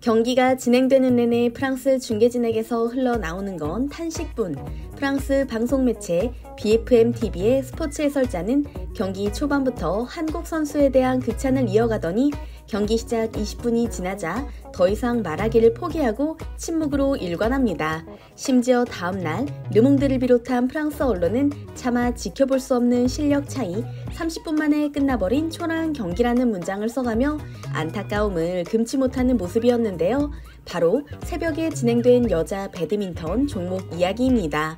경기가 진행되는 내내 프랑스 중계진에게서 흘러나오는 건 탄식뿐. 프랑스 방송매체 BFM-TV의 스포츠 해설자는 경기 초반부터 한국 선수에 대한 극찬을 이어가더니 경기 시작 20분이 지나자 더 이상 말하기를 포기하고 침묵으로 일관합니다. 심지어 다음날 르몽드를 비롯한 프랑스 언론은 차마 지켜볼 수 없는 실력 차이, 30분 만에 끝나버린 초라한 경기라는 문장을 써가며 안타까움을 금치 못하는 모습이었는데요. 바로 새벽에 진행된 여자 배드민턴 종목 이야기입니다.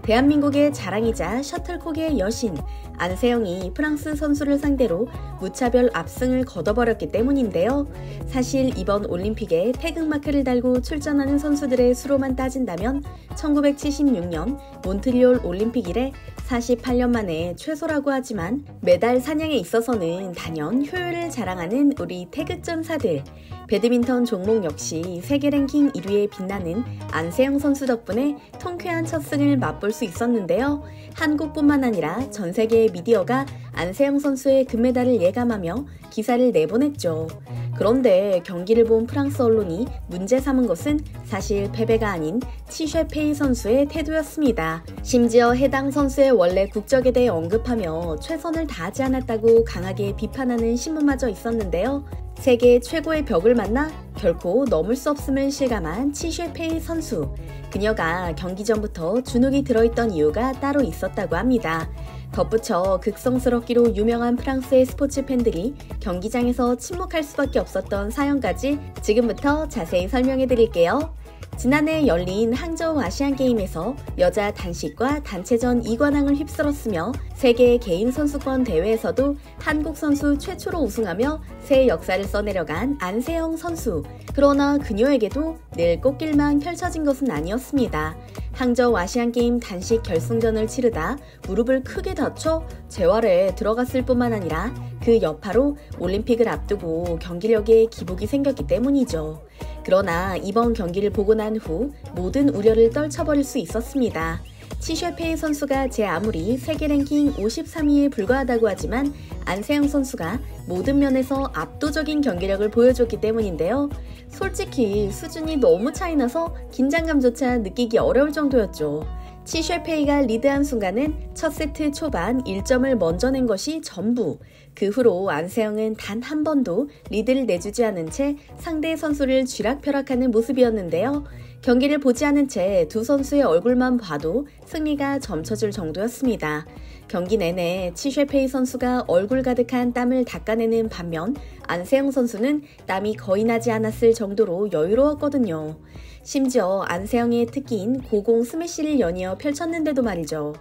대한민국의 자랑이자 셔틀콕의 여신 안세영이 프랑스 선수를 상대로 무차별 압승을 거둬버렸기 때문인데요. 사실 이번 올림픽에 태극마크를 달고 출전하는 선수들의 수로만 따진다면 1976년 몬트리올 올림픽 이래 48년 만에 최소라고 하지만 메달 사냥에 있어서는 단연 효율을 자랑하는 우리 태극전사들. 배드민턴 종목 역시 세계 랭킹 1위에 빛나는 안세영 선수 덕분에 통쾌한 첫 승을 맛볼 수 있었는데요. 한국뿐만 아니라 전 세계의 미디어가 안세영 선수의 금메달을 예감하며 기사를 내보냈죠. 그런데 경기를 본 프랑스 언론이 문제 삼은 것은 사실 패배가 아닌 치쉐페이 선수의 태도였습니다. 심지어 해당 선수의 원래 국적에 대해 언급하며 최선을 다하지 않았다고 강하게 비판하는 신문마저 있었는데요. 세계 최고의 벽을 만나 결코 넘을 수 없음을 실감한 치쉐페이 선수. 그녀가 경기 전부터 주눅이 들어있던 이유가 따로 있었다고 합니다. 덧붙여 극성스럽기로 유명한 프랑스의 스포츠 팬들이 경기장에서 침묵할 수밖에 없었던 사연까지 지금부터 자세히 설명해 드릴게요. 지난해 열린 항저우 아시안게임에서 여자 단식과 단체전 2관왕을 휩쓸었으며 세계 개인 선수권 대회에서도 한국 선수 최초로 우승하며 새 역사를 써내려간 안세영 선수. 그러나 그녀에게도 늘 꽃길만 펼쳐진 것은 아니었습니다. 항저우 아시안게임 단식 결승전을 치르다 무릎을 크게 다쳐 재활에 들어갔을 뿐만 아니라 그 여파로 올림픽을 앞두고 경기력에 기복이 생겼기 때문이죠. 그러나 이번 경기를 보고 난 후 모든 우려를 떨쳐버릴 수 있었습니다. 치쉐페이 선수가 제 아무리 세계 랭킹 53위에 불과하다고 하지만 안세영 선수가 모든 면에서 압도적인 경기력을 보여줬기 때문인데요. 솔직히 수준이 너무 차이나서 긴장감조차 느끼기 어려울 정도였죠. 치쉐페이가 리드한 순간은 첫 세트 초반 1점을 먼저 낸 것이 전부. 그 후로 안세영은 단 한 번도 리드를 내주지 않은 채 상대 선수를 쥐락펴락하는 모습이었는데요. 경기를 보지 않은 채 두 선수의 얼굴만 봐도 승리가 점쳐질 정도였습니다. 경기 내내 치쉐페이 선수가 얼굴 가득한 땀을 닦아내는 반면 안세영 선수는 땀이 거의 나지 않았을 정도로 여유로웠거든요. 심지어 안세영의 특기인 고공 스매시를 연이어 펼쳤는데도 말이죠.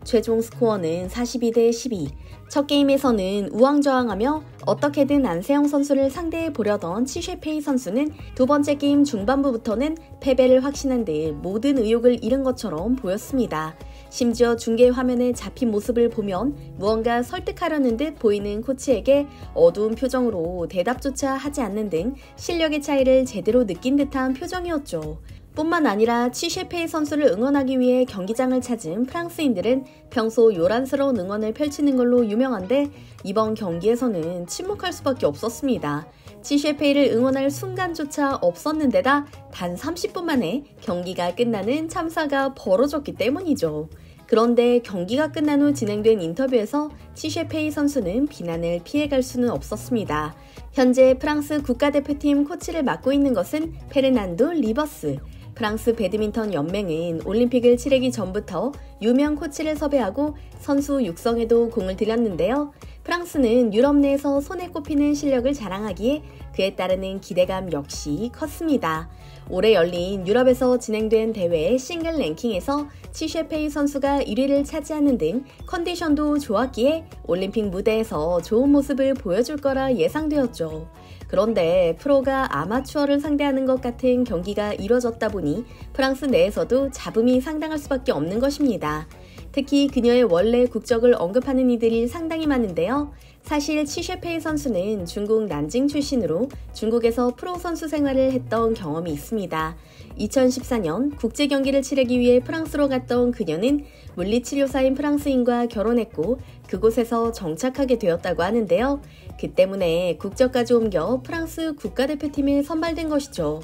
최종 스코어는 42대 12. 첫 게임에서는 우왕좌왕하며 어떻게든 안세영 선수를 상대해 보려던 치쉐페이 선수는 두 번째 게임 중반부부터는 패배를 확신한 듯 모든 의욕을 잃은 것처럼 보였습니다. 심지어 중계 화면에 잡힌 모습을 보면 무언가 설득하려는 듯 보이는 코치에게 어두운 표정으로 대답조차 하지 않는 등 실력의 차이를 제대로 느낀 듯한 표정이었죠. 뿐만 아니라 치쉐페이 선수를 응원하기 위해 경기장을 찾은 프랑스인들은 평소 요란스러운 응원을 펼치는 걸로 유명한데 이번 경기에서는 침묵할 수밖에 없었습니다. 치쉐페이를 응원할 순간조차 없었는데다 단 30분 만에 경기가 끝나는 참사가 벌어졌기 때문이죠. 그런데 경기가 끝난 후 진행된 인터뷰에서 치쉐페이 선수는 비난을 피해갈 수는 없었습니다. 현재 프랑스 국가대표팀 코치를 맡고 있는 것은 페르난도 리버스. 프랑스 배드민턴 연맹은 올림픽을 치르기 전부터 유명 코치를 섭외하고 선수 육성에도 공을 들였는데요. 프랑스는 유럽 내에서 손에 꼽히는 실력을 자랑하기에 그에 따르는 기대감 역시 컸습니다. 올해 열린 유럽에서 진행된 대회 싱글 랭킹에서 치쉐페이 선수가 1위를 차지하는 등 컨디션도 좋았기에 올림픽 무대에서 좋은 모습을 보여줄 거라 예상되었죠. 그런데 프로가 아마추어를 상대하는 것 같은 경기가 이뤄졌다 보니 프랑스 내에서도 잡음이 상당할 수밖에 없는 것입니다. 특히 그녀의 원래 국적을 언급하는 이들이 상당히 많은데요. 사실 치셰페이 선수는 중국 난징 출신으로 중국에서 프로 선수 생활을 했던 경험이 있습니다. 2014년 국제 경기를 치르기 위해 프랑스로 갔던 그녀는 물리치료사인 프랑스인과 결혼했고 그곳에서 정착하게 되었다고 하는데요. 그 때문에 국적까지 옮겨 프랑스 국가대표팀에 선발된 것이죠.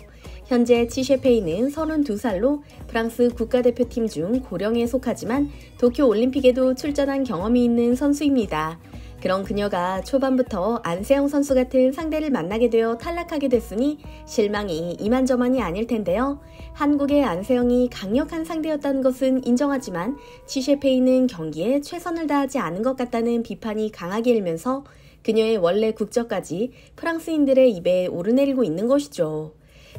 현재 치셰페이는 32살로 프랑스 국가대표팀 중 고령에 속하지만 도쿄올림픽에도 출전한 경험이 있는 선수입니다. 그런 그녀가 초반부터 안세영 선수 같은 상대를 만나게 되어 탈락하게 됐으니 실망이 이만저만이 아닐 텐데요. 한국의 안세영이 강력한 상대였다는 것은 인정하지만 치셰페이는 경기에 최선을 다하지 않은 것 같다는 비판이 강하게 일면서 그녀의 원래 국적까지 프랑스인들의 입에 오르내리고 있는 것이죠.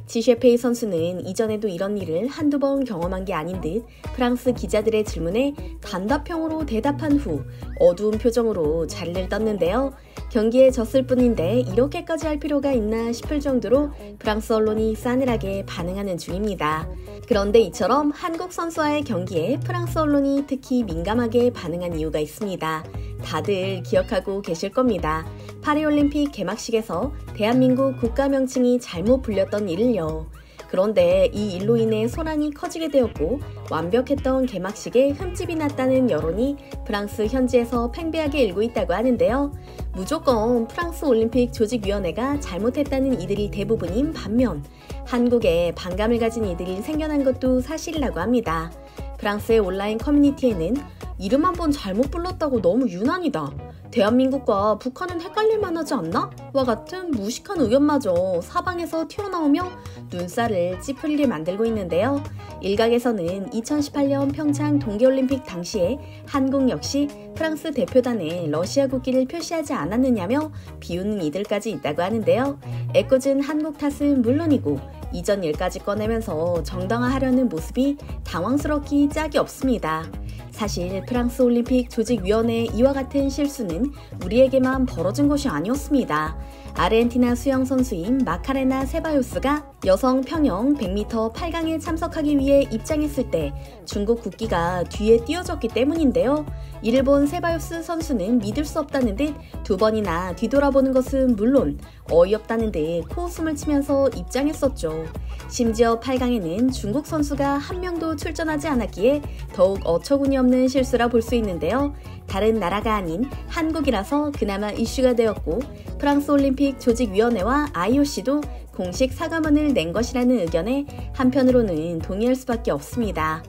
치셰페이 선수는 이전에도 이런 일을 한두 번 경험한 게 아닌 듯 프랑스 기자들의 질문에 단답형으로 대답한 후 어두운 표정으로 자리를 떴는데요. 경기에 졌을 뿐인데 이렇게까지 할 필요가 있나 싶을 정도로 프랑스 언론이 싸늘하게 반응하는 중입니다. 그런데 이처럼 한국 선수와의 경기에 프랑스 언론이 특히 민감하게 반응한 이유가 있습니다. 다들 기억하고 계실 겁니다. 파리올림픽 개막식에서 대한민국 국가 명칭이 잘못 불렸던 일을요. 그런데 이 일로 인해 소란이 커지게 되었고 완벽했던 개막식에 흠집이 났다는 여론이 프랑스 현지에서 팽배하게 일고 있다고 하는데요. 무조건 프랑스 올림픽 조직위원회가 잘못했다는 이들이 대부분인 반면 한국에 반감을 가진 이들이 생겨난 것도 사실이라고 합니다. 프랑스의 온라인 커뮤니티에는 이름 한 번 잘못 불렀다고 너무 유난이다. 대한민국과 북한은 헷갈릴만 하지 않나? 와 같은 무식한 의견마저 사방에서 튀어나오며 눈살을 찌푸리게 만들고 있는데요. 일각에서는 2018년 평창 동계올림픽 당시에 한국 역시 프랑스 대표단에 러시아 국기를 표시하지 않았느냐며 비웃는 이들까지 있다고 하는데요. 애꿎은 한국 탓은 물론이고 이전 일까지 꺼내면서 정당화하려는 모습이 당황스럽기 짝이 없습니다. 사실 프랑스 올림픽 조직위원회의 이와 같은 실수는 우리에게만 벌어진 것이 아니었습니다. 아르헨티나 수영 선수인 마카레나 세바요스가 여성 평영 100m 8강에 참석하기 위해 입장했을 때 중국 국기가 뒤에 띄워졌기 때문인데요. 이를 본 세바요스 선수는 믿을 수 없다는 듯 두 번이나 뒤돌아보는 것은 물론 어이없다는 듯 코웃음을 치면서 입장했었죠. 심지어 8강에는 중국 선수가 한 명도 출전하지 않았기에 더욱 어처구니 없는 실수라 볼 수 있는데요. 다른 나라가 아닌 한국이라서 그나마 이슈가 되었고 프랑스 올림픽 조직위원회와 IOC도 공식 사과문을 낸 것이라는 의견에 한편으로는 동의할 수밖에 없습니다.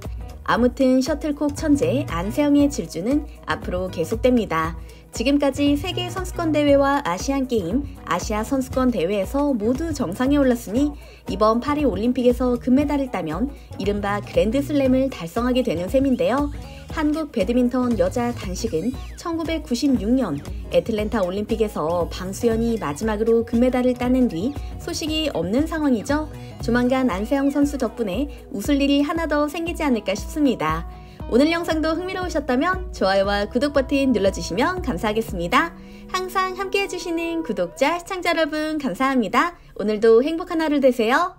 아무튼 셔틀콕 천재 안세영의 질주는 앞으로 계속됩니다. 지금까지 세계 선수권 대회와 아시안 게임, 아시아 선수권 대회에서 모두 정상에 올랐으니 이번 파리 올림픽에서 금메달을 따면 이른바 그랜드슬램을 달성하게 되는 셈인데요. 한국 배드민턴 여자 단식은 1996년 애틀랜타 올림픽에서 방수연이 마지막으로 금메달을 따낸 뒤 소식이 없는 상황이죠. 조만간 안세영 선수 덕분에 웃을 일이 하나 더 생기지 않을까 싶습니다. 오늘 영상도 흥미로우셨다면 좋아요와 구독 버튼 눌러주시면 감사하겠습니다. 항상 함께 해주시는 구독자, 시청자 여러분 감사합니다. 오늘도 행복한 하루 되세요.